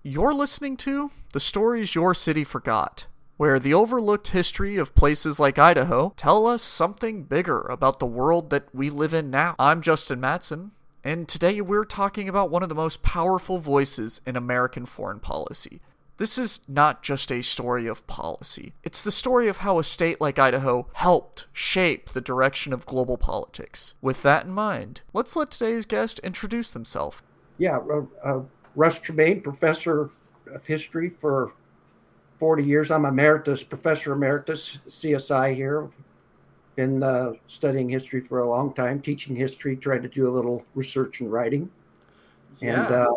You're listening to The Stories Your City Forgot, where the overlooked history of places like Idaho tell us something bigger about the world that we live in now. I'm Justin Mattson, and today we're talking about one of the most powerful voices in American foreign policy. This is not just a story of policy. It's the story of how a state like Idaho helped shape the direction of global politics. With that in mind, let's let today's guest introduce themselves. Yeah, Russ Tremayne, professor of history for 40 years. I'm professor emeritus, CSI here. Been studying history for a long time, teaching history, trying to do a little research and writing. Yeah.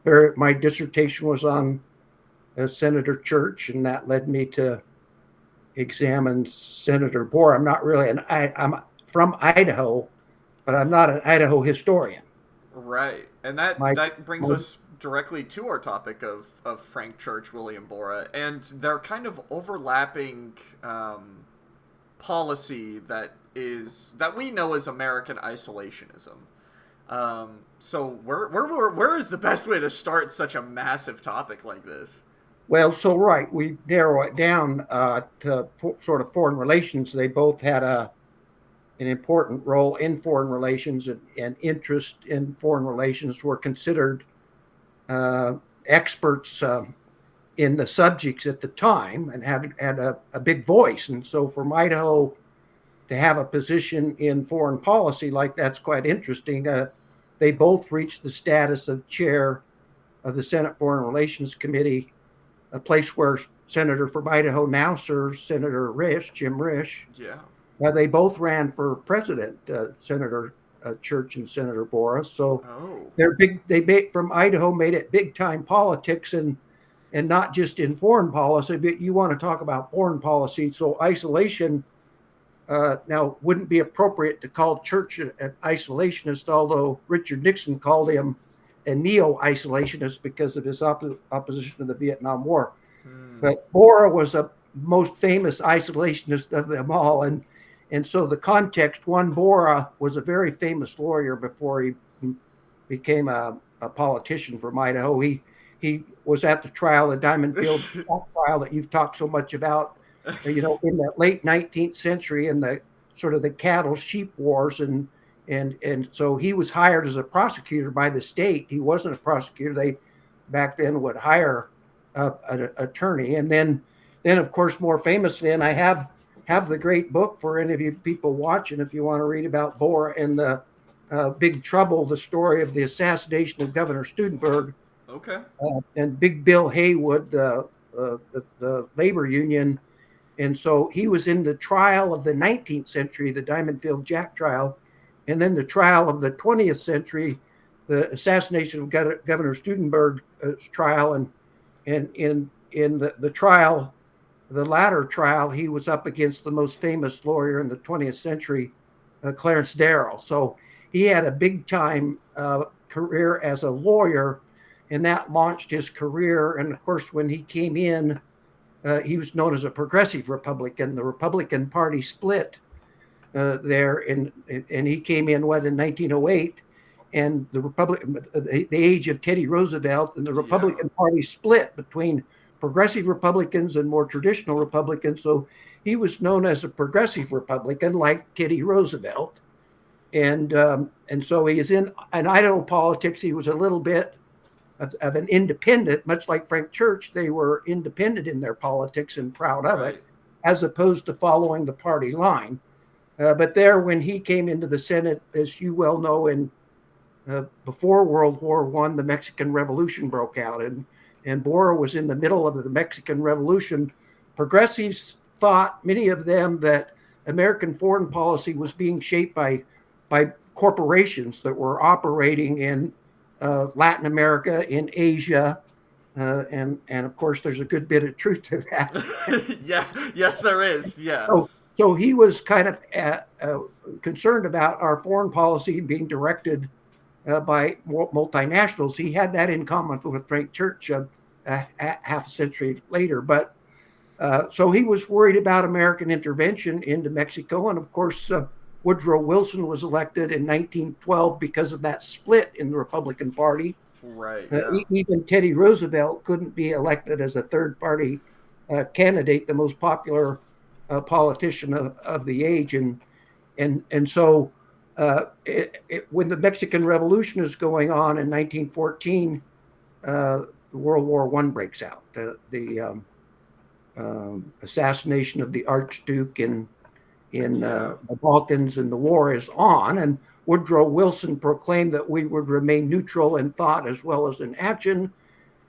And my dissertation was on Senator Church, and that led me to examine Senator Borah. I'm from Idaho, but I'm not an Idaho historian. Right. And that brings us directly to our topic of Frank Church, William Borah, and their kind of overlapping policy that we know as American isolationism. So where is the best way to start such a massive topic like this? Well, right, we narrow it down to sort of foreign relations. They both had an important role in foreign relations, and interest in foreign relations, were considered experts in the subjects at the time, and had a big voice. And so from Idaho to have a position in foreign policy like that's quite interesting. They both reached the status of chair of the Senate Foreign Relations Committee, a place where Senator from Idaho now serves, Senator Jim Risch. Yeah. They both ran for president, Senator Church and Senator Borah. So they're big. From Idaho made it big time politics, and not just in foreign policy, but you want to talk about foreign policy. So isolation now wouldn't be appropriate to call Church an isolationist, although Richard Nixon called him a neo-isolationist because of his opposition to the Vietnam War. But Borah was the most famous isolationist of them all. And so the context, Borah was a very famous lawyer before he became a politician from Idaho. He was at the trial, the Diamond Field trial that you've talked so much about, in the late 19th century, in the sort of the cattle sheep wars. And so he was hired as a prosecutor by the state. He wasn't a prosecutor. They back then would hire an attorney. And then of course, more famously, and I have the great book for any of you people watching, if you want to read about Borah and the Big Trouble, the story of the assassination of Governor Studenberg. Okay. And Big Bill Haywood, the labor union. And so he was in the trial of the 19th century, the Diamond Field Jack trial, and then the trial of the 20th century, the assassination of Governor Studenberg trial. And in the trial, the latter trial, he was up against the most famous lawyer in the 20th century, Clarence Darrow. So he had a big time career as a lawyer, and that launched his career. And of course, when he came in, he was known as a progressive Republican. The Republican Party split there, and he came in in 1908, and the age of Teddy Roosevelt, and the Republican Party split between progressive Republicans and more traditional Republicans. So he was known as a progressive Republican, like Teddy Roosevelt, and so he is in Idaho politics. He was a little bit of an independent, much like Frank Church. They were independent in their politics and proud of it, as opposed to following the party line. But there, when he came into the Senate, as you well know, before World War I, the Mexican Revolution broke out, and Borah was in the middle of the Mexican Revolution. Progressives thought, many of them, that American foreign policy was being shaped by corporations that were operating in Latin America, in Asia, and of course, there's a good bit of truth to that. Yes, there is. Yeah. So he was kind of concerned about our foreign policy being directed by multinationals. He had that in common with Frank Church half a century later. But so he was worried about American intervention into Mexico. And of course, Woodrow Wilson was elected in 1912 because of that split in the Republican Party. Right. Yeah. Even Teddy Roosevelt couldn't be elected as a third party candidate, the most popular politician of the age. And so when the Mexican Revolution is going on in 1914, World War I breaks out. The assassination of the Archduke in the Balkans, and the war is on. And Woodrow Wilson proclaimed that we would remain neutral in thought as well as in action.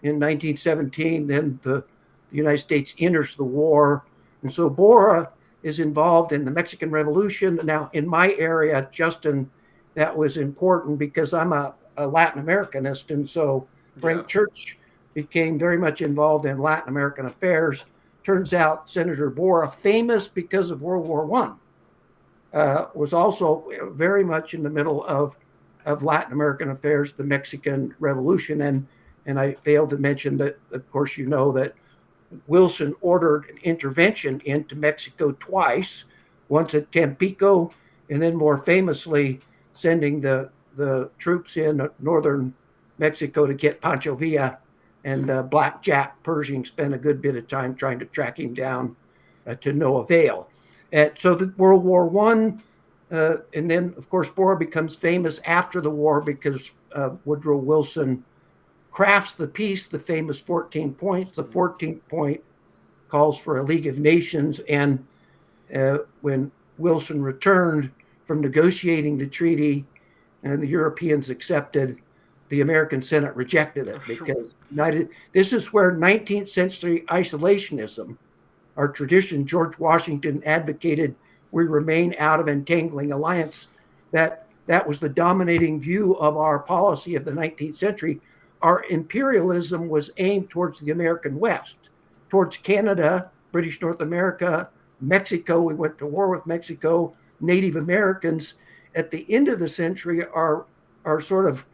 In 1917, then the United States enters the war. And so Borah is involved in the Mexican Revolution. Now, in my area, Justin, that was important because I'm a Latin Americanist. And so Yeah. Frank Church became very much involved in Latin American affairs. Turns out Senator Borah, famous because of World War I, was also very much in the middle of Latin American affairs, the Mexican Revolution. And I failed to mention that, of course, you know that Wilson ordered an intervention into Mexico twice, once at Tampico, and then more famously sending the troops in northern Mexico to get Pancho Villa. And Black Jack Pershing spent a good bit of time trying to track him down to no avail. So the World War I, and then, of course, Borah becomes famous after the war because Woodrow Wilson crafts the peace, the famous 14 points. The 14th point calls for a League of Nations. And when Wilson returned from negotiating the treaty and the Europeans accepted, the American Senate rejected it because this is where 19th century isolationism, our tradition, George Washington advocated we remain out of entangling alliance. That was the dominating view of our policy of the 19th century. Our imperialism was aimed towards the American West, towards Canada, British North America, Mexico. We went to war with Mexico. Native Americans at the end of the century are sort of,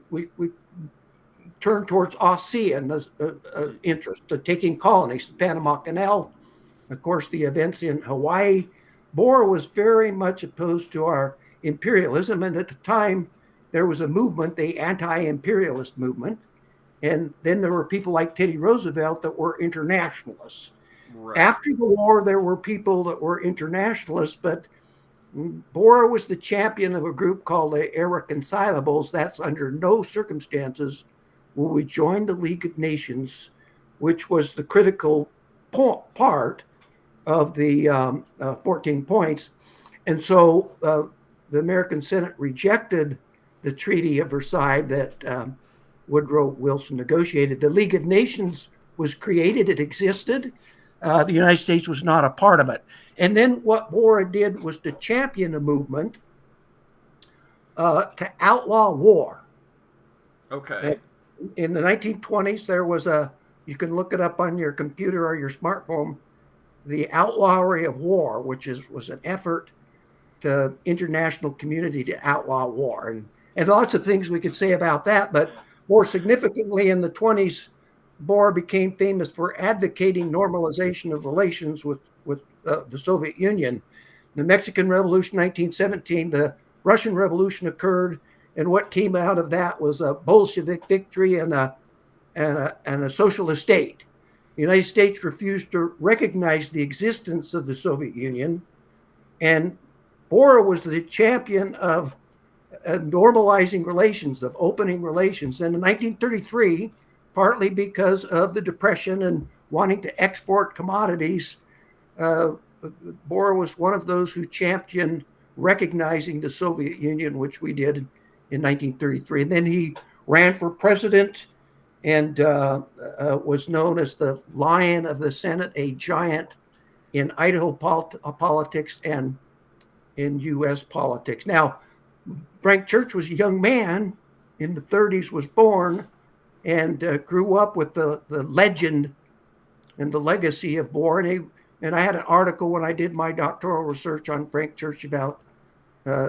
we turned towards ASEAN interest, taking colonies, the Panama Canal, of course, the events in Hawaii. Borah was very much opposed to our imperialism. And at the time, there was a movement, the anti-imperialist movement. And then there were people like Teddy Roosevelt that were internationalists. Right. After the war, there were people that were internationalists, but Borah was the champion of a group called the Irreconcilables. That's under no circumstances will we join the League of Nations, which was the critical part of the 14 points. And so the American Senate rejected the Treaty of Versailles that Woodrow Wilson negotiated. The League of Nations was created. It existed. The United States was not a part of it. And then what Borah did was to champion a movement to outlaw war. Okay. In the 1920s, there was you can look it up on your computer or your smartphone, the outlawry of war, which was an effort to international community to outlaw war. And lots of things we could say about that, but more significantly in the 20s, Borah became famous for advocating normalization of relations with the Soviet Union. The Mexican Revolution, 1917, the Russian Revolution occurred, and what came out of that was a Bolshevik victory and a socialist state. The United States refused to recognize the existence of the Soviet Union, and Borah was the champion of normalizing relations, of opening relations. And in 1933, partly because of the Depression and wanting to export commodities, Borah was one of those who championed recognizing the Soviet Union, which we did in 1933. And then he ran for president and was known as the Lion of the Senate, a giant in Idaho politics and in U.S. politics. Now, Frank Church was a young man in the 30s, was born and grew up with the legend and the legacy of Borah. And I had an article when I did my doctoral research on Frank Church about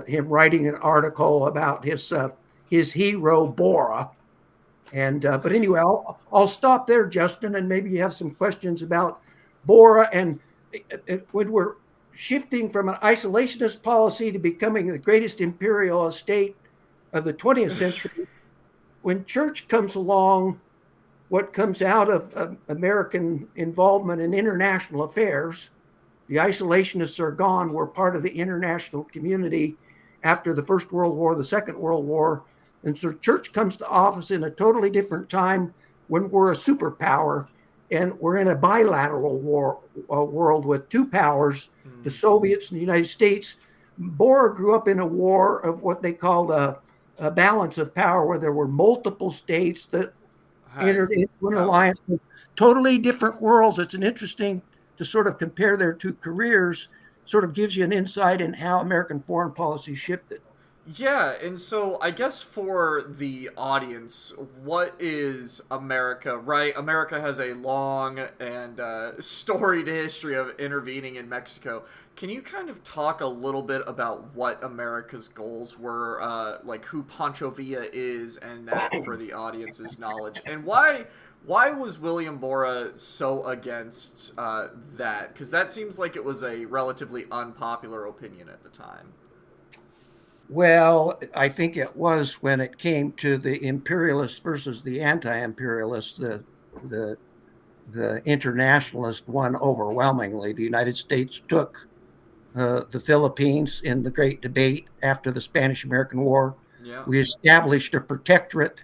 him writing an article about his hero Borah. And but anyway, I'll stop there, Justin, and maybe you have some questions about Borah. And when we're shifting from an isolationist policy to becoming the greatest imperial state of the 20th century, when church comes along, what comes out of American involvement in international affairs, the isolationists are gone. We're part of the international community after the First World War, the Second World War. And so church comes to office in a totally different time when we're a superpower and we're in a bilateral world with two powers, the Soviets and the United States. Borah grew up in a war of what they called a balance of power, where there were multiple states that entered into an alliance with totally different worlds. It's an interesting to sort of compare their two careers, sort of gives you an insight in how American foreign policy shifted. Yeah, and so I guess for the audience, what is America, right? America has a long and storied history of intervening in Mexico. Can you kind of talk a little bit about what America's goals were, like who Pancho Villa is, and that for the audience's knowledge, and why was William Borah so against that? Because that seems like it was a relatively unpopular opinion at the time. Well, I think it was when it came to the imperialists versus the anti-imperialists, the the internationalist won overwhelmingly. The United States took the Philippines in the Great Debate after the Spanish-American War. Yeah. We established a protectorate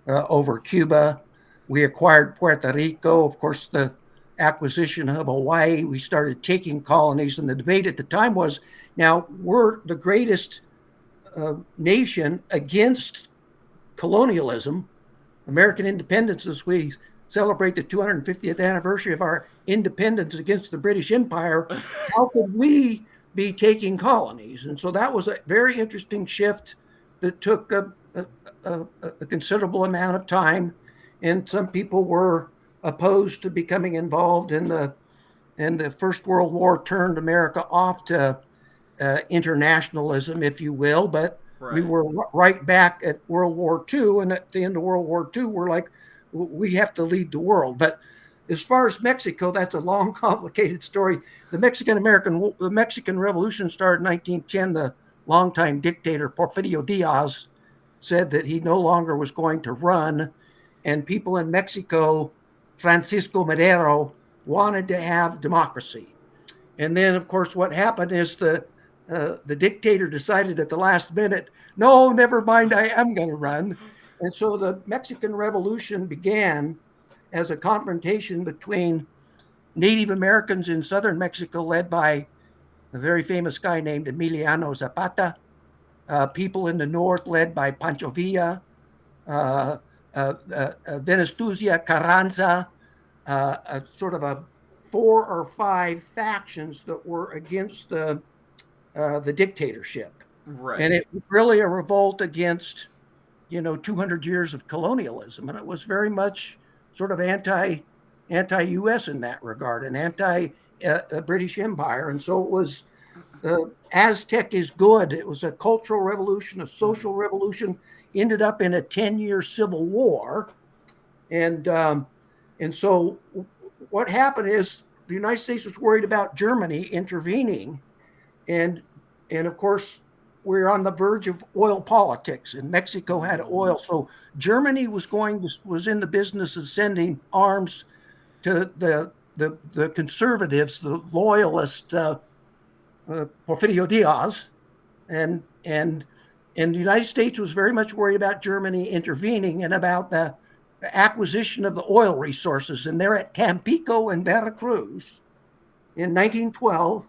over Cuba. We acquired Puerto Rico. Of course, the acquisition of Hawaii, we started taking colonies. And the debate at the time was, now we're the greatest nation against colonialism, American independence, as we celebrate the 250th anniversary of our independence against the British Empire. How could we be taking colonies? And so that was a very interesting shift that took a considerable amount of time. And some people were opposed to becoming involved in the First World War, turned America off to internationalism, if you will. But we Right. were right back at World War II. And at the end of World War II, we're like, we have to lead the world. But as far as Mexico, that's a long, complicated story. The Mexican Revolution started in 1910. The longtime dictator Porfirio Diaz said that he no longer was going to run, and people in Mexico, Francisco Madero, wanted to have democracy. And then, of course, what happened is the dictator decided at the last minute, no, never mind, I am going to run. And so the Mexican Revolution began as a confrontation between Native Americans in southern Mexico, led by a very famous guy named Emiliano Zapata, people in the north, led by Pancho Villa, uh, Venestusia Carranza, sort of a 4 or 5 factions that were against the dictatorship. And Right. it was really a revolt against, 200 years of colonialism. And it was very much sort of anti-US in that regard, an anti-British Empire. And so it was Aztec is good. It was a cultural revolution, a social revolution, ended up in a 10-year civil war. And so what happened is the United States was worried about Germany intervening. And and of course, we're on the verge of oil politics, and Mexico had oil. So Germany was in the business of sending arms to the conservatives, the loyalist Porfirio Diaz, and and the United States was very much worried about Germany intervening and about the acquisition of the oil resources. And they're at Tampico and Veracruz in 1912.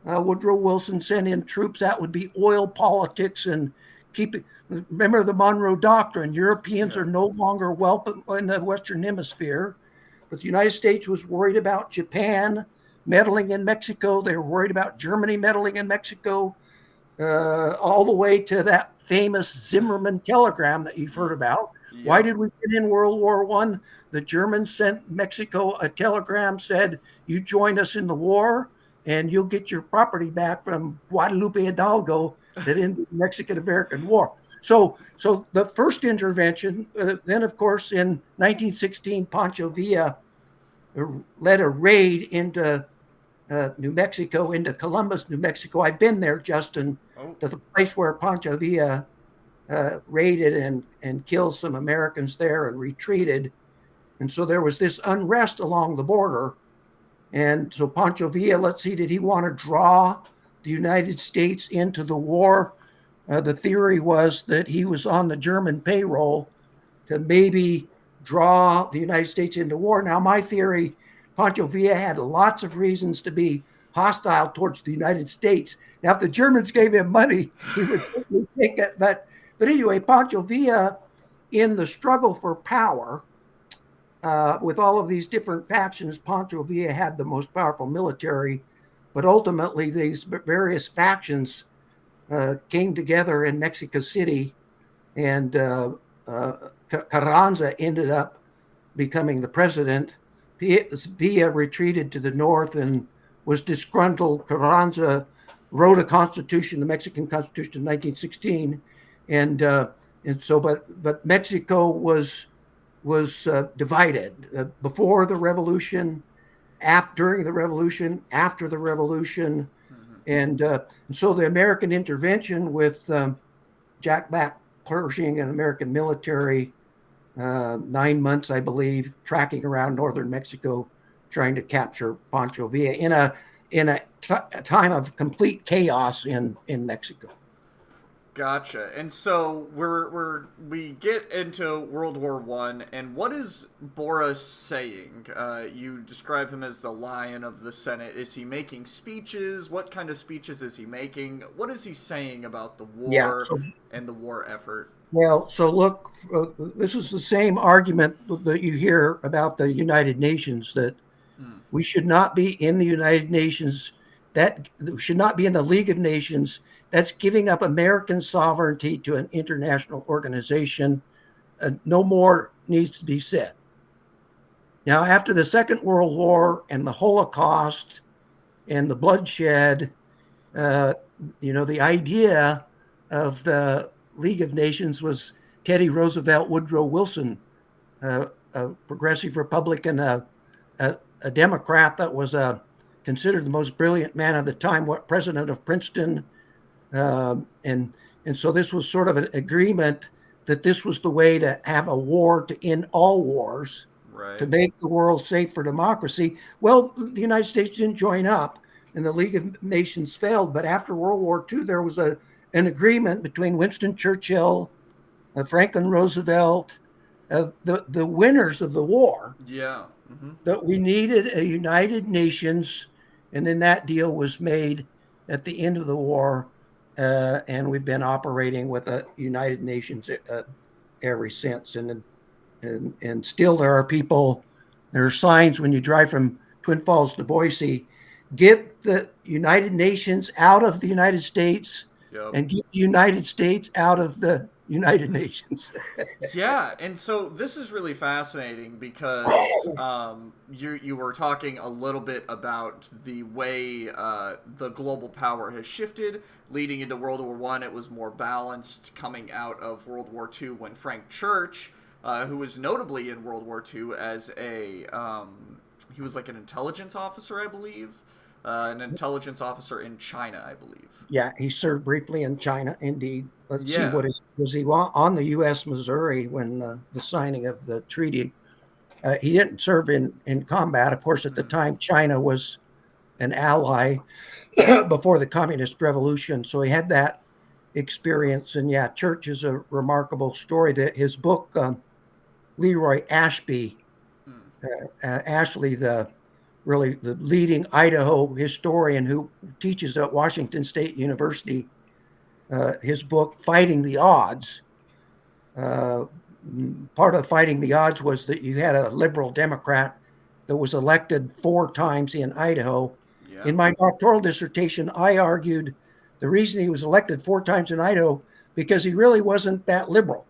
Woodrow Wilson sent in troops. That would be oil politics and keep it. Remember the Monroe Doctrine. Europeans Yeah. are no longer welcome in the Western Hemisphere. But the United States was worried about Japan meddling in Mexico. They were worried about Germany meddling in Mexico, all the way to that famous Zimmerman telegram that you've heard about. Why Yep. did we get in World War I? The Germans sent Mexico a telegram, said, you join us in the war and you'll get your property back from Guadalupe Hidalgo that ended the Mexican-American War. So the first intervention, then of course in 1916, Pancho Villa led a raid into New Mexico, into Columbus, New Mexico. I've been there, Justin, Oh. to the place where Pancho Villa raided and killed some Americans there and retreated. And so there was this unrest along the border. And so Pancho Villa, let's see, did he want to draw the United States into the war? The theory was that he was on the German payroll to maybe draw the United States into war. Now, my theory, Pancho Villa had lots of reasons to be hostile towards the United States. Now, if the Germans gave him money, he would certainly take it. But anyway, Pancho Villa, in the struggle for power, with all of these different factions, Pancho Villa had the most powerful military, but ultimately these various factions came together in Mexico City, and Carranza ended up becoming the president. Villa retreated to the north and was disgruntled. Carranza wrote a constitution, the Mexican Constitution of 1916, and so but Mexico was divided before the revolution, during the revolution, after the revolution, and so the American intervention with Jack Back Pershing and American military, 9 months, I believe, tracking around northern Mexico, trying to capture Pancho Villa in a time of complete chaos in Mexico. Gotcha. And so we get into World War I, and what is Borah saying? You describe him as the lion of the Senate. Is he making speeches? What kind of speeches is he making? What is he saying about the war and the war effort? Well, so look, this is the same argument that you hear about the United Nations, that we should not be in the United Nations, that should not be in the League of Nations. That's giving up American sovereignty to an international organization. No more needs to be said. Now, after the Second World War and the Holocaust and the bloodshed, the idea of the League of Nations was Teddy Roosevelt, Woodrow Wilson, a progressive Republican, a Democrat that was considered the most brilliant man of the time, president of Princeton. And so this was sort of an agreement that this was the way to have a war to end all wars, right, to make the world safe for democracy. Well, the United States didn't join up and the League of Nations failed. But after World War II, there was an agreement between Winston Churchill, Franklin Roosevelt, the winners of the war, that we needed a United Nations. And then that deal was made at the end of the war. And we've been operating with the United Nations ever since. And still there are signs when you drive from Twin Falls to Boise, get the United Nations out of the United States and get the United States out of the United Nations. Yeah, and so this is really fascinating because you were talking a little bit about the way the global power has shifted. Leading into World War I, it was more balanced. Coming out of World War II, when Frank Church, who was notably in World War II as he was like an intelligence officer, I believe. An intelligence officer in China, I believe. Yeah, he served briefly in China, indeed. Let's see, was he on the U.S. Missouri when the signing of the treaty? He didn't serve in combat. Of course, at the time, China was an ally before the Communist Revolution, so he had that experience. And yeah, Church is a remarkable story. That his book, Leroy Ashby, Ashley, the leading Idaho historian who teaches at Washington State University, his book, Fighting the Odds. Part of Fighting the Odds was that you had a liberal Democrat that was elected 4 times in Idaho. Yeah. In my doctoral dissertation, I argued the reason he was elected 4 times in Idaho because he really wasn't that liberal.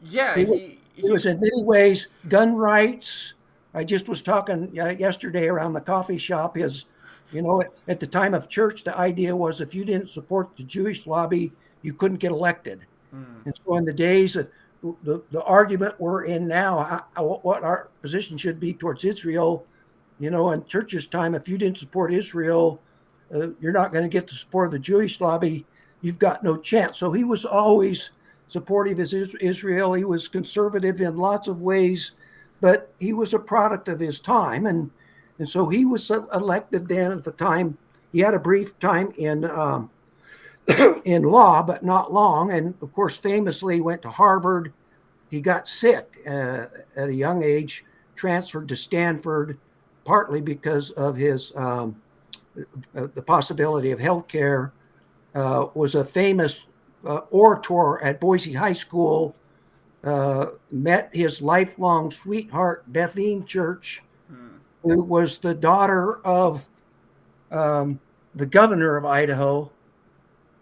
Yeah, he was in many ways gun rights. I just was talking yesterday around the coffee shop. At the time of Church, the idea was if you didn't support the Jewish lobby, you couldn't get elected. And so in the days of the argument we're in now, what our position should be towards Israel, in Church's time, if you didn't support Israel, you're not going to get the support of the Jewish lobby. You've got no chance. So he was always supportive of Israel. He was conservative in lots of ways, but he was a product of his time. And so he was elected then at the time. He had a brief time in in law, but not long. And of course, famously went to Harvard. He got sick at a young age, transferred to Stanford, partly because of his the possibility of health care. Was a famous orator at Boise High School. Met his lifelong sweetheart, Bethune Church, who was the daughter of the governor of Idaho.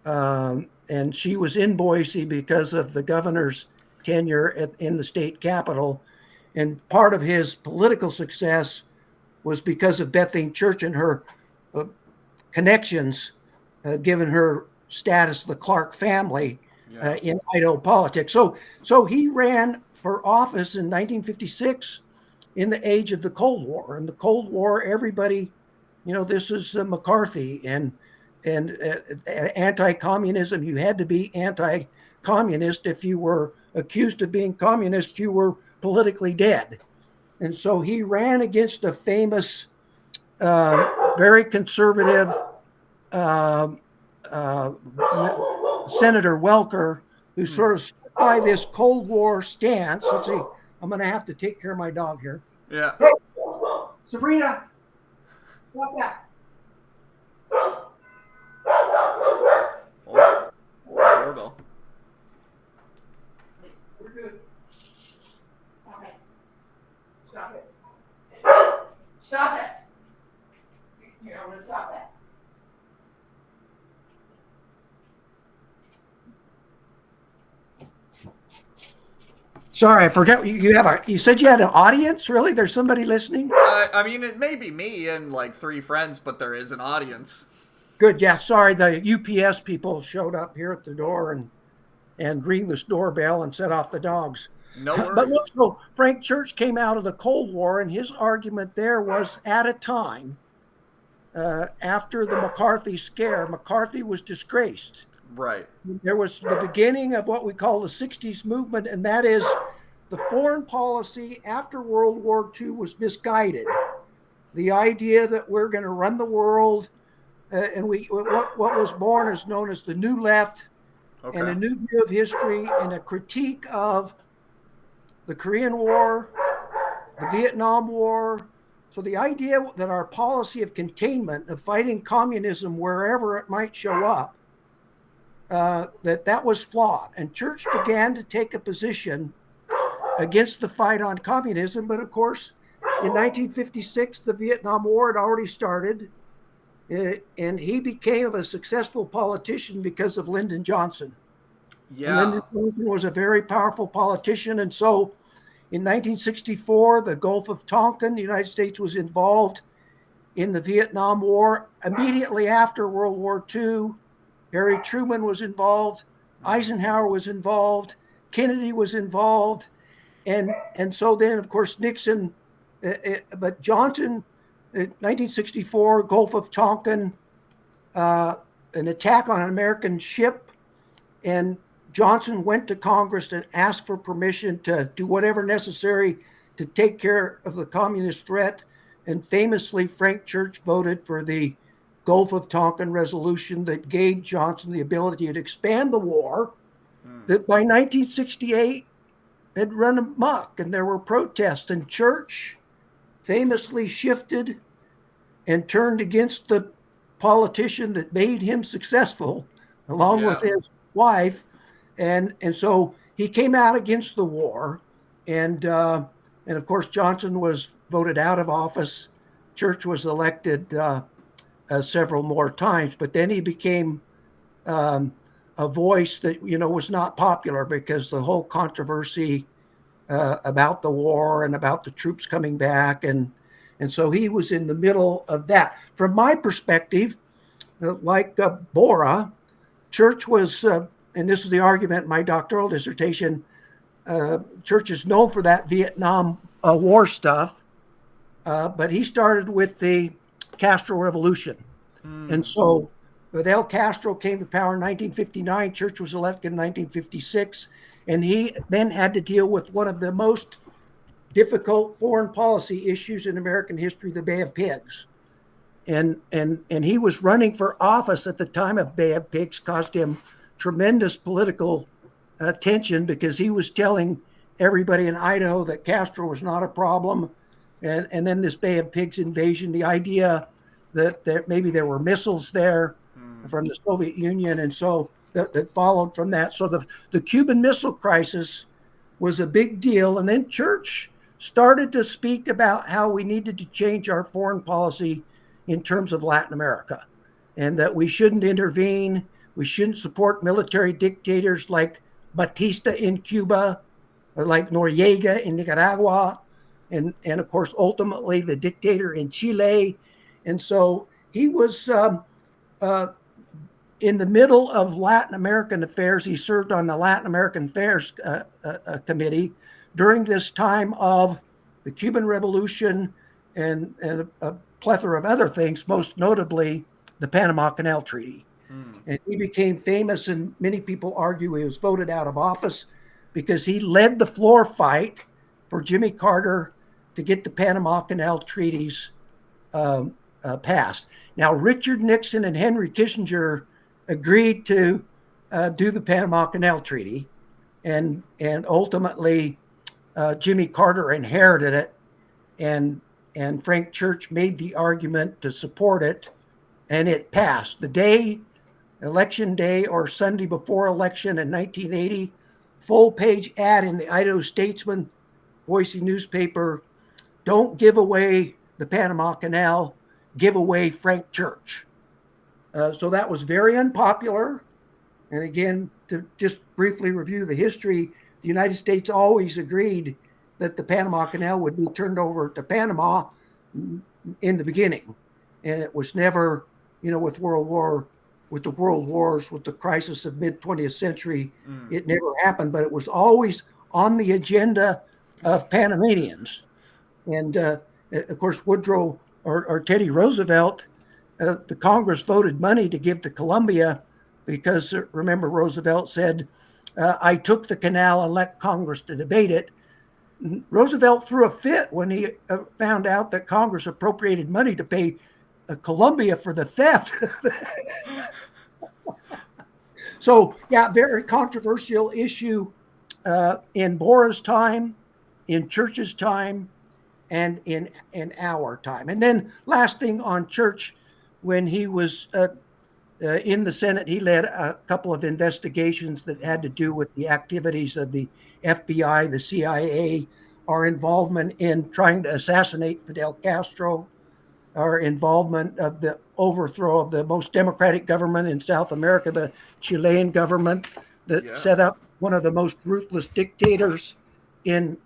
And she was in Boise because of the governor's tenure in the state capitol. And part of his political success was because of Bethune Church and her connections, given her status of the Clark family in Idaho politics. So he ran for office in 1956 in the age of the Cold War. And the Cold War, everybody, this is McCarthy and anti-communism. You had to be anti-communist. If you were accused of being communist, you were politically dead. And so he ran against a famous, very conservative Senator Welker, who sort of stood by this Cold War stance. Let's see. I'm going to have to take care of my dog here. Yeah. Hey, Sabrina, stop that. Oh, doorbell. We're good. Stop it. Stop it. Stop it. Yeah, I'm going to stop that. Sorry, I forgot. You said you had an audience? Really? There's somebody listening? I mean, it may be me and like 3 friends, but there is an audience. Good. Yeah. Sorry, the UPS people showed up here at the door and ring this doorbell and set off the dogs. No worries. But look, so Frank Church came out of the Cold War, and his argument there was at a time after the McCarthy scare. McCarthy was disgraced. Right. There was the beginning of what we call the 60s movement, and that is the foreign policy after World War II was misguided. The idea that we're going to run the world, and what was born is known as the New Left, and a new view of history and a critique of the Korean War, the Vietnam War. So the idea that our policy of containment, of fighting communism wherever it might show up, that was flawed. And Church began to take a position against the fight on communism. But of course, in 1956, the Vietnam War had already started, and he became a successful politician because of Lyndon Johnson. Yeah. And Lyndon Johnson was a very powerful politician. And so in 1964, the Gulf of Tonkin, the United States was involved in the Vietnam War. Immediately after World War II, Harry Truman was involved, Eisenhower was involved, Kennedy was involved, and so then, of course, Nixon, but Johnson, 1964, Gulf of Tonkin, an attack on an American ship, and Johnson went to Congress and asked for permission to do whatever necessary to take care of the communist threat, and famously, Frank Church voted for the Gulf of Tonkin resolution that gave Johnson the ability to expand the war that by 1968 had run amok, and there were protests, and Church famously shifted and turned against the politician that made him successful, along with his wife, and so he came out against the war, and of course Johnson was voted out of office. Church was elected several more times, but then he became a voice that was not popular because the whole controversy about the war and about the troops coming back, and so he was in the middle of that. From my perspective, like Borah, Church was, and this is the argument in my doctoral dissertation, Church is known for that Vietnam War stuff, but he started with the Castro Revolution. And so Fidel Castro came to power in 1959. Church was elected in 1956. And he then had to deal with one of the most difficult foreign policy issues in American history, the Bay of Pigs. And he was running for office at the time of Bay of Pigs, caused him tremendous political attention because he was telling everybody in Idaho that Castro was not a problem. And then this Bay of Pigs invasion, the idea that maybe there were missiles there from the Soviet Union. And so that followed from that. So the Cuban Missile Crisis was a big deal. And then Church started to speak about how we needed to change our foreign policy in terms of Latin America, and that we shouldn't intervene. We shouldn't support military dictators like Batista in Cuba, or like Noriega in Nicaragua, and of course, ultimately the dictator in Chile. And so he was in the middle of Latin American affairs. He served on the Latin American Affairs Committee during this time of the Cuban Revolution and a plethora of other things, most notably the Panama Canal Treaty. And he became famous, and many people argue he was voted out of office because he led the floor fight for Jimmy Carter to get the Panama Canal treaties passed. Now, Richard Nixon and Henry Kissinger agreed to do the Panama Canal Treaty, and ultimately Jimmy Carter inherited it, and Frank Church made the argument to support it, and it passed. The day, election day or Sunday before election in 1980, full page ad in the Idaho Statesman, Boise newspaper, "Don't give away the Panama Canal, give away Frank Church." So that was very unpopular. And again, to just briefly review the history, the United States always agreed that the Panama Canal would be turned over to Panama in the beginning. And it was never, with the world wars, with the crisis of mid-20th century, it never happened, but it was always on the agenda of Panamanians. And of course, Woodrow or Teddy Roosevelt, the Congress voted money to give to Colombia because, remember, Roosevelt said, "I took the canal and let Congress to debate it." Roosevelt threw a fit when he found out that Congress appropriated money to pay Colombia for the theft. So, yeah, very controversial issue in Borah's time, in Church's time, and in our time. And then last thing on Church, when he was in the Senate, he led a couple of investigations that had to do with the activities of the FBI, the CIA, our involvement in trying to assassinate Fidel Castro, our involvement of the overthrow of the most democratic government in South America, the Chilean government that set up one of the most ruthless dictators in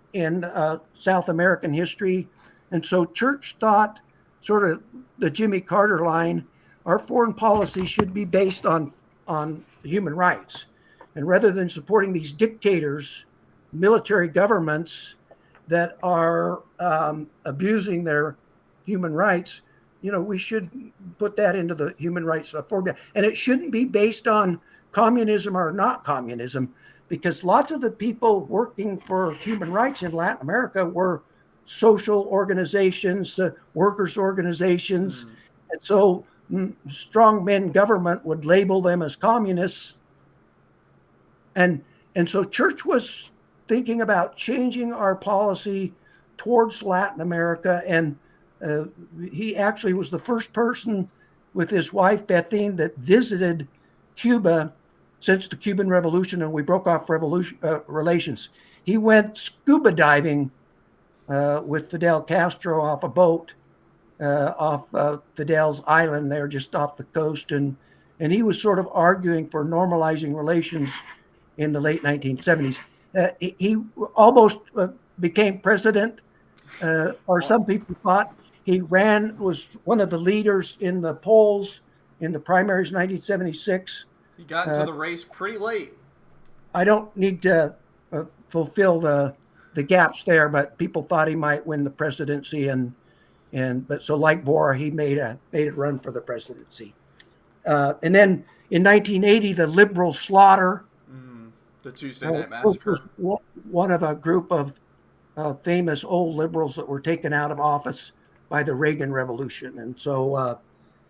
South American history. And so Church thought, sort of the Jimmy Carter line, our foreign policy should be based on human rights. And rather than supporting these dictators, military governments that are abusing their human rights, we should put that into the human rights formula. And it shouldn't be based on communism or not communism, because lots of the people working for human rights in Latin America were social organizations, workers' organizations. And so strongmen government would label them as communists. And so Church was thinking about changing our policy towards Latin America. And he actually was the first person with his wife, Bethine, that visited Cuba since the Cuban Revolution, and we broke off relations. He went scuba diving with Fidel Castro off a boat off Fidel's Island there, just off the coast. And he was sort of arguing for normalizing relations in the late 1970s. He almost became president, or some people thought. He was one of the leaders in the polls in the primaries in 1976. He got into the race pretty late. I don't need to fulfill the gaps there, but people thought he might win the presidency, but so like Borah, he made a run for the presidency. And then in 1980, the liberal slaughter, The Tuesday Night which was Massacre. one of a group of famous old liberals that were taken out of office by the Reagan Revolution. And so,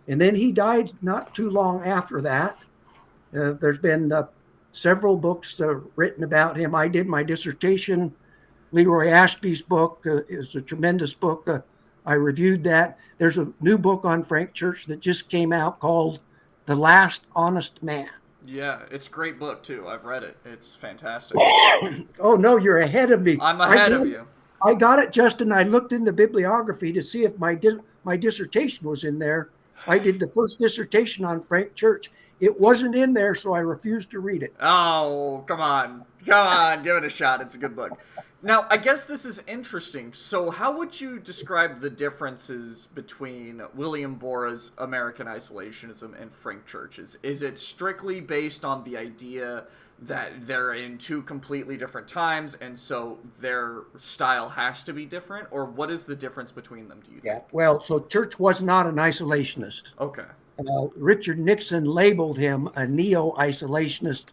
and then he died not too long after that. There's been several books written about him. I did my dissertation. Leroy Ashby's book is a tremendous book. I reviewed that. There's a new book on Frank Church that just came out called The Last Honest Man. Yeah, it's a great book too. I've read it. It's fantastic. Oh, no, you're ahead of me. I'm ahead of you. I got it, Justin. I looked in the bibliography to see if my dissertation was in there. I did the first dissertation on Frank Church. It wasn't in there, so I refused to read it. Oh, come on. Come on, give it a shot. It's a good book. Now, I guess this is interesting. So, how would you describe the differences between William Borah's American Isolationism and Frank Church's? Is it strictly based on the idea that they're in two completely different times, and so their style has to be different? Or what is the difference between them, do you think? Well, so Church was not an isolationist. Okay. Richard Nixon labeled him a neo-isolationist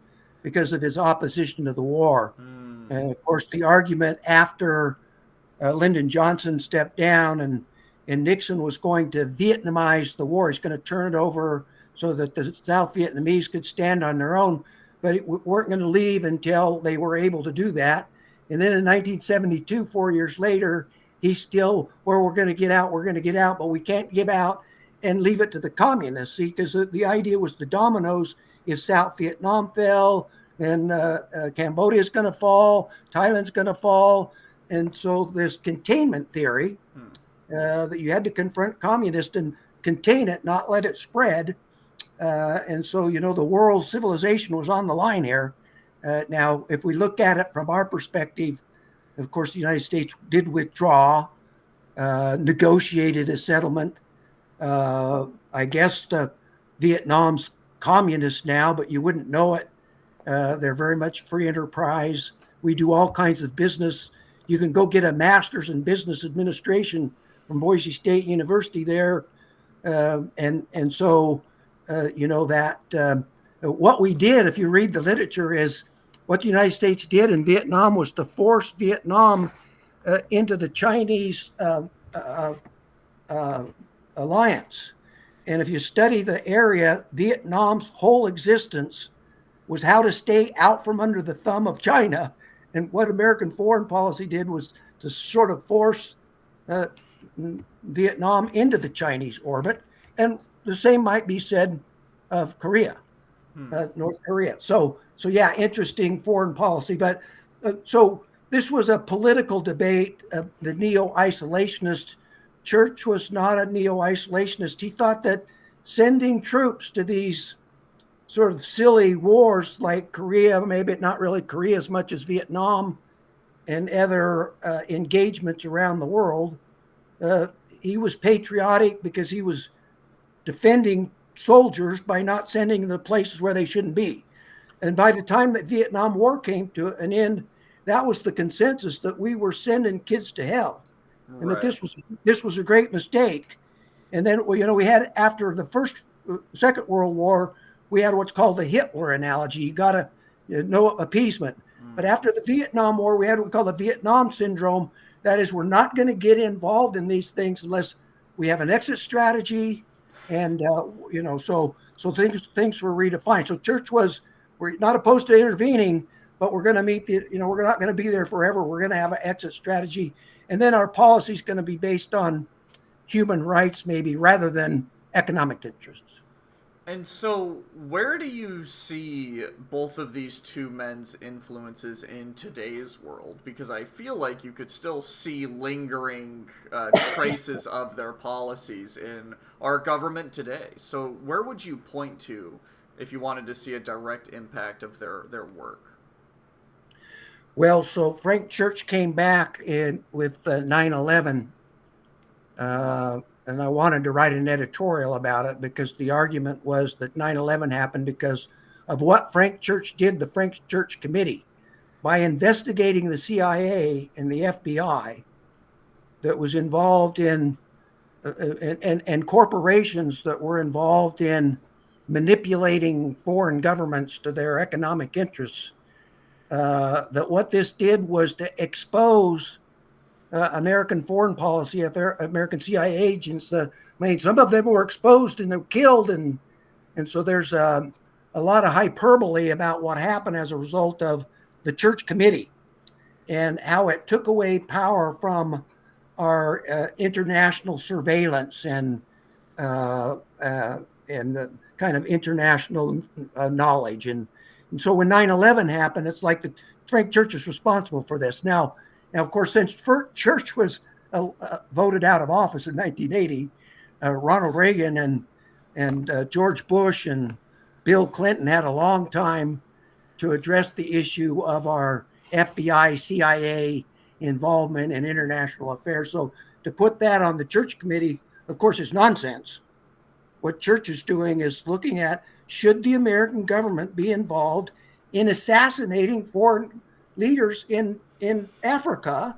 because of his opposition to the war. And of course, the argument after Lyndon Johnson stepped down and Nixon was going to Vietnamize the war, he's going to turn it over so that the South Vietnamese could stand on their own, but it weren't going to leave until they were able to do that. And then in 1972, 4 years later, he's still, well, we're going to get out, but we can't give out and leave it to the communists. See, because the idea was the dominoes. If South Vietnam fell, then Cambodia's going to fall, Thailand's going to fall. And so this containment theory that you had to confront communists and contain it, not let it spread. And so, the world's civilization was on the line here. Now, if we look at it from our perspective, of course, the United States did withdraw, negotiated a settlement. I guess Vietnam's communist now, but you wouldn't know it. They're very much free enterprise. We do all kinds of business. You can go get a master's in business administration from Boise State University there. And so, that what we did, if you read the literature, is what the United States did in Vietnam was to force Vietnam into the Chinese alliance. And if you study the area, Vietnam's whole existence was how to stay out from under the thumb of China. And what American foreign policy did was to sort of force Vietnam into the Chinese orbit. And the same might be said of Korea, North Korea. So yeah, interesting foreign policy. But so this was a political debate. The neo-isolationist Church was not a neo-isolationist. He thought that sending troops to these sort of silly wars like Korea, maybe not really Korea as much as Vietnam and other engagements around the world, he was patriotic because he was defending soldiers by not sending them to places where they shouldn't be. And by the time that Vietnam War came to an end, that was the consensus that we were sending kids to hell. Right. And that this was a great mistake. And then, we had, after the Second World War, we had what's called the Hitler analogy. You got to no appeasement. But after the Vietnam War, we had what we call the Vietnam syndrome. That is, we're not going to get involved in these things unless we have an exit strategy. And, so things were redefined. So Church we're not opposed to intervening, but we're going to we're not going to be there forever. We're going to have an exit strategy. And then our policy is going to be based on human rights, maybe, rather than economic interests. And so, where do you see both of these two men's influences in today's world? Because I feel like you could still see lingering traces of their policies in our government today. So, where would you point to if you wanted to see a direct impact of their work? Well, so Frank Church came back with 9/11, and I wanted to write an editorial about it because the argument was that 9/11 happened because of what Frank Church did, the Frank Church Committee, by investigating the CIA and the FBI that was involved in, and corporations that were involved in manipulating foreign governments to their economic interests. That what this did was to expose American foreign policy, American CIA agents. Some of them were exposed and they were killed, and so there's a lot of hyperbole about what happened as a result of the church committee and how it took away power from our international surveillance and the kind of international knowledge. And so when 9/11 happened, it's like the Frank Church is responsible for this. Now, of course, since Church was voted out of office in 1980, Ronald Reagan and George Bush and Bill Clinton had a long time to address the issue of our FBI, CIA involvement in international affairs. So to put that on the church committee, of course, is nonsense. What church is doing is looking at, should the American government be involved in assassinating foreign leaders in Africa,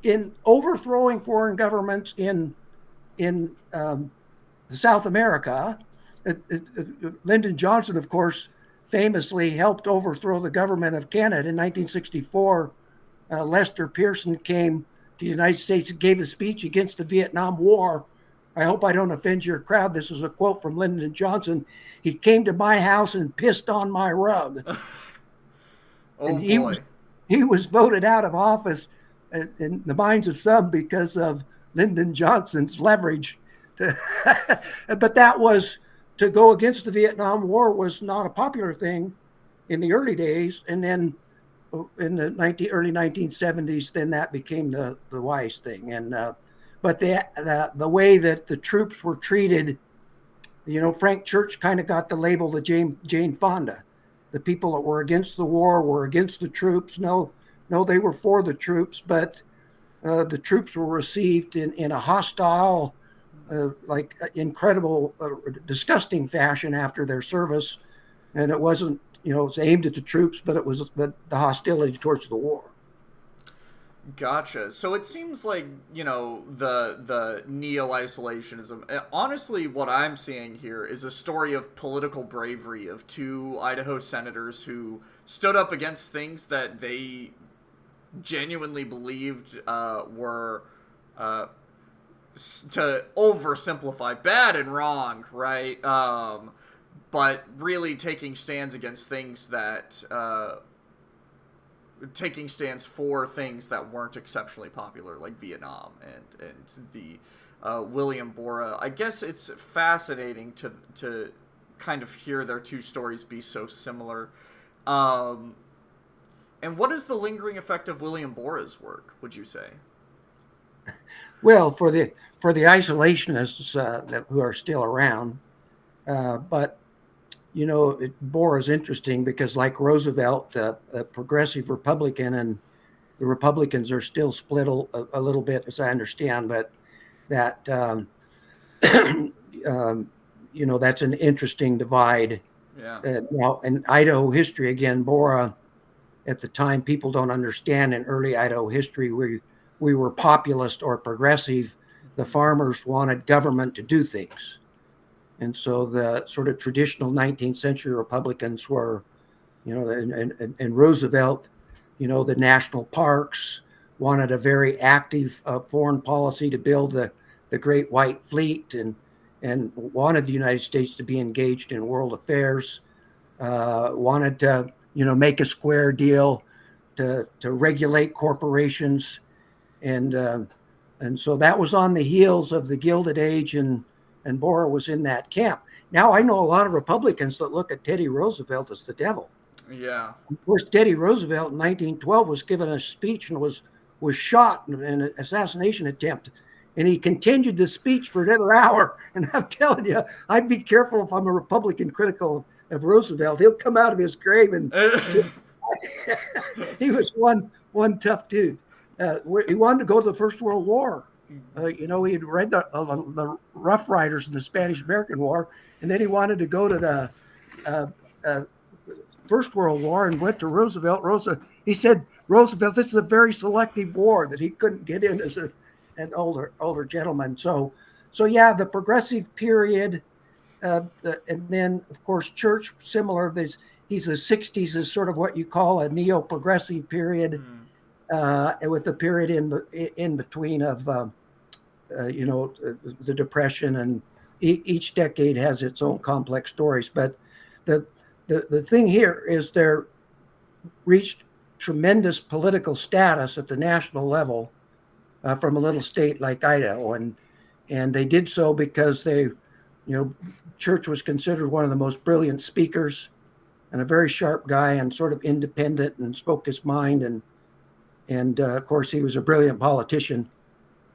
in overthrowing foreign governments in South America? Lyndon Johnson, of course, famously helped overthrow the government of Canada in 1964. Lester Pearson came to the United States and gave a speech against the Vietnam War. I hope I don't offend your crowd. This is a quote from Lyndon Johnson. He came to my house and pissed on my rug. Boy. He was voted out of office in the minds of some because of Lyndon Johnson's leverage. But that was, to go against the Vietnam War was not a popular thing in the early days. And then in the early 1970s, then that became the wise thing. And but the way that the troops were treated, Frank Church kind of got the label the Jane Fonda. The people that were against the war were against the troops. No, they were for the troops, but the troops were received in a hostile, incredible, disgusting fashion after their service. And it wasn't, it was aimed at the troops, but it was the hostility towards the war. Gotcha. So it seems like, the neo-isolationism. Honestly, what I'm seeing here is a story of political bravery of two Idaho senators who stood up against things that they genuinely believed were, to oversimplify, bad and wrong, right? But really taking stands against things that... taking stands for things that weren't exceptionally popular, like Vietnam and the William Borah. I guess it's fascinating to kind of hear their two stories be so similar. And what is the lingering effect of William Borah's work, would you say? Well, for the isolationists who are still around, but Borah is interesting because, like Roosevelt, a progressive Republican, and the Republicans are still split a little bit, as I understand, but that, that's an interesting divide. Yeah. Now, in Idaho history, again, Borah, at the time, people don't understand in early Idaho history, we were populist or progressive. The farmers wanted government to do things. And so the sort of traditional 19th century Republicans were, and Roosevelt, the national parks, wanted a very active foreign policy to build the Great White Fleet and wanted the United States to be engaged in world affairs, wanted to, make a square deal to regulate corporations. And so that was on the heels of the Gilded Age, and Borah was in that camp. Now, I know a lot of Republicans that look at Teddy Roosevelt as the devil. Yeah. Of course, Teddy Roosevelt in 1912 was given a speech and was shot in an assassination attempt. And he continued the speech for another hour. And I'm telling you, I'd be careful if I'm a Republican critical of Roosevelt. He'll come out of his grave and he was one tough dude. He wanted to go to the First World War. He had read the Rough Riders in the Spanish-American War, and then he wanted to go to the First World War and went to Roosevelt. He said, Roosevelt, this is a very selective war, that he couldn't get in as an older gentleman. So yeah, the progressive period And then, of course, Church, similar. He's the 60s is sort of what you call a neo-progressive period, with the period in between of, the Depression, and each decade has its own complex stories. But the the thing here is they're reached tremendous political status at the national level, from a little state like Idaho, and they did so because Church was considered one of the most brilliant speakers and a very sharp guy and sort of independent and spoke his mind, and of course he was a brilliant politician,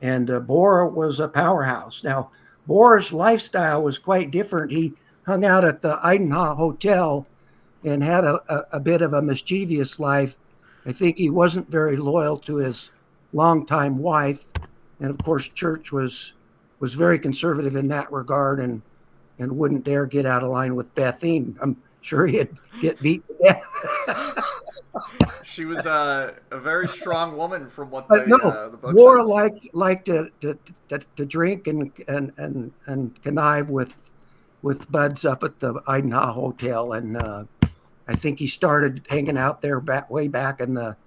and Borah was a powerhouse. Now Borah's lifestyle was quite different. He hung out at the Idaho Hotel and had a bit of a mischievous life. I think he wasn't very loyal to his longtime wife, and of course, Church was very conservative in that regard, and wouldn't dare get out of line with Bethine. I'm sure he'd get beat to death. She was a very strong woman, from what But no, the book Borah says. liked to drink and connive with buds up at the Idaho Hotel, and I think he started hanging out there way back in the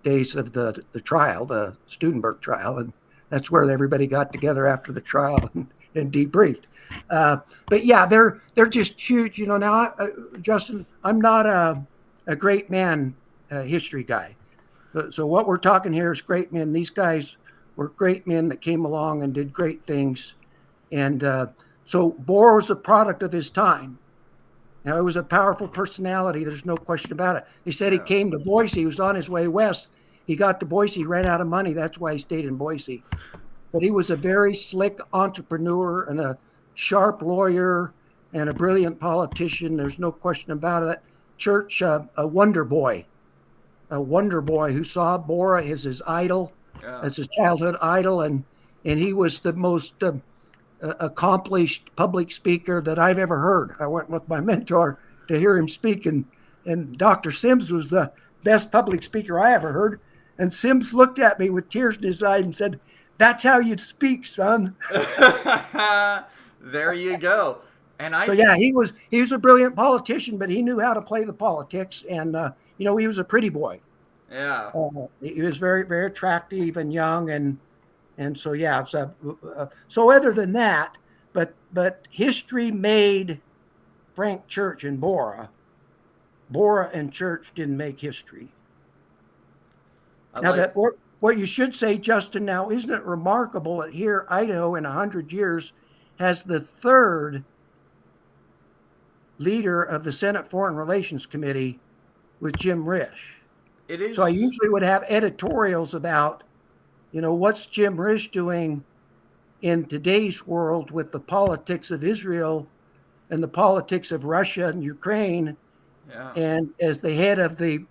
days of the trial, the Studenberg trial, and that's where everybody got together after the trial and debriefed. But yeah, they're just huge. Now, Justin, I'm not a great man history guy. So what we're talking here is great men. These guys were great men that came along and did great things. And so Borah was the product of his time. Now, he was a powerful personality. There's no question about it. He said he came to Boise. He was on his way west. He got to Boise, ran out of money. That's why he stayed in Boise. But he was a very slick entrepreneur and a sharp lawyer and a brilliant politician. There's no question about it. Church, a wonder boy who saw Borah as his idol, as his childhood idol. And he was the most accomplished public speaker that I've ever heard. I went with my mentor to hear him speak, and Dr. Sims was the best public speaker I ever heard. And Sims looked at me with tears in his eyes and said, "That's how you'd speak, son." There you go. And he was a brilliant politician, but he knew how to play the politics, and he was a pretty boy. Yeah. He was very, very attractive and young, and so yeah. So other than that, but history made Frank Church and Borah. Borah and Church didn't make history. What you should say, Justin, now, isn't it remarkable that here Idaho in 100 years has the third leader of the Senate Foreign Relations Committee with Jim Risch? It is. So I usually would have editorials about, what's Jim Risch doing in today's world with the politics of Israel and the politics of Russia and Ukraine. Yeah. And as the head of the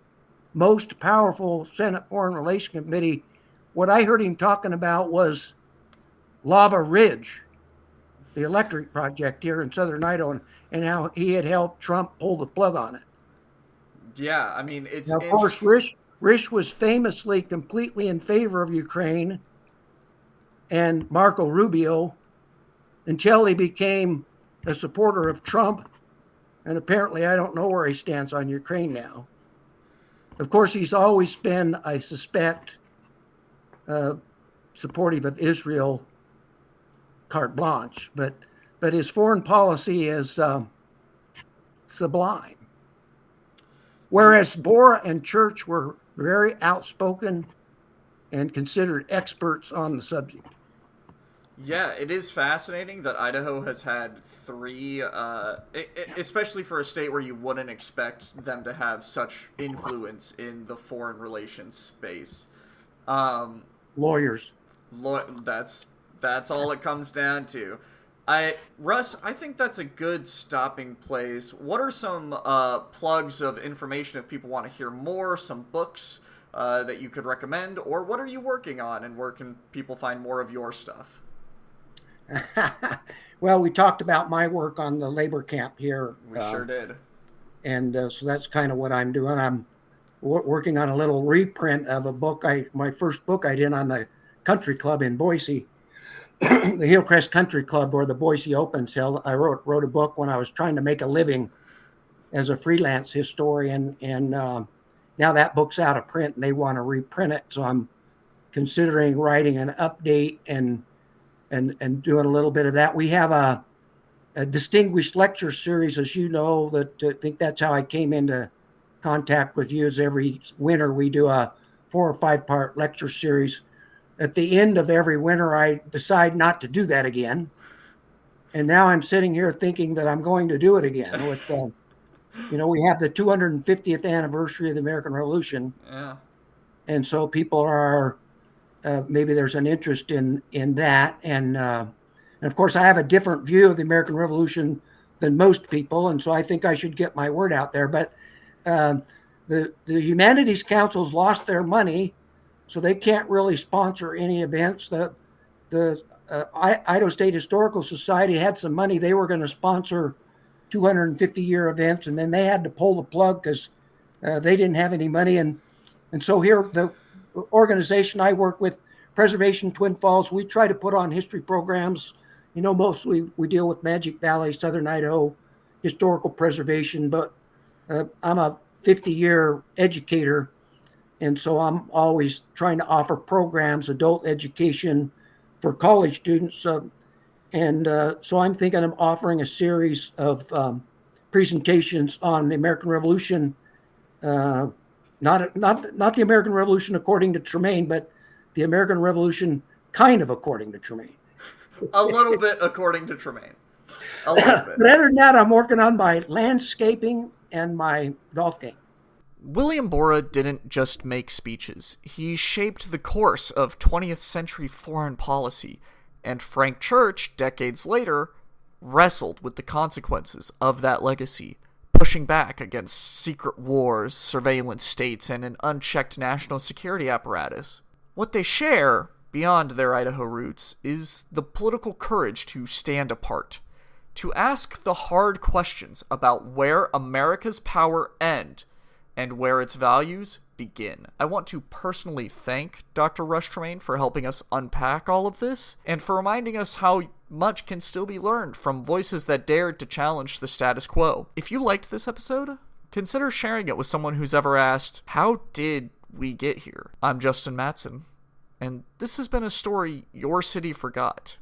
most powerful Senate Foreign Relations Committee, what I heard him talking about was Lava Ridge, the electric project here in southern Idaho, and how he had helped Trump pull the plug on it. Yeah, I mean, it's... Now, of course, Risch was famously completely in favor of Ukraine and Marco Rubio until he became a supporter of Trump, and apparently I don't know where he stands on Ukraine now. Of course, he's always been, I suspect, supportive of Israel, carte blanche, but his foreign policy is sublime. Whereas Borah and Church were very outspoken and considered experts on the subject. Yeah, it is fascinating that Idaho has had three, especially for a state where you wouldn't expect them to have such influence in the foreign relations space. Lawyers. That's all it comes down to. Russ, I think that's a good stopping place. What are some plugs of information if people want to hear more, some books that you could recommend, or what are you working on, and where can people find more of your stuff? Well, we talked about my work on the labor camp here. We sure did. And so that's kind of what I'm doing. I'm working on a little reprint of a book, my first book I did on the country club in Boise. the Hillcrest Country Club or the Boise Open Sale. I wrote a book when I was trying to make a living as a freelance historian, and now that book's out of print and they want to reprint it. So I'm considering writing an update and doing a little bit of that. We have a distinguished lecture series, as you know, that I think that's how I came into contact with you. Is every winter we do a 4 or 5 part lecture series. At the end of every winter, I decide not to do that again. And now I'm sitting here thinking that I'm going to do it again. With, we have the 250th anniversary of the American Revolution. Yeah. And so people are, maybe there's an interest in that. And of course, I have a different view of the American Revolution than most people. And so I think I should get my word out there. But the Humanities Councils lost their money, so they can't really sponsor any events. The Idaho State Historical Society had some money. They were going to sponsor 250-year events, and then they had to pull the plug because they didn't have any money. And so here, the organization I work with, Preservation Twin Falls, we try to put on history programs. Mostly we deal with Magic Valley, Southern Idaho, historical preservation, but I'm a 50-year educator, and so I'm always trying to offer programs, adult education for college students. So I'm thinking of offering a series of presentations on the American Revolution, not the American Revolution according to Tremayne, but the American Revolution kind of according to Tremayne. A little bit according to Tremayne. A little bit. But other than that, I'm working on my landscaping and my golf game. William Borah didn't just make speeches. He shaped the course of 20th century foreign policy, and Frank Church, decades later, wrestled with the consequences of that legacy, pushing back against secret wars, surveillance states, and an unchecked national security apparatus. What they share, beyond their Idaho roots, is the political courage to stand apart, to ask the hard questions about where America's power ends and where its values begin. I want to personally thank Dr. Russ Tremayne for helping us unpack all of this, and for reminding us how much can still be learned from voices that dared to challenge the status quo. If you liked this episode, consider sharing it with someone who's ever asked, how did we get here? I'm Justin Mattson, and this has been a story your city forgot.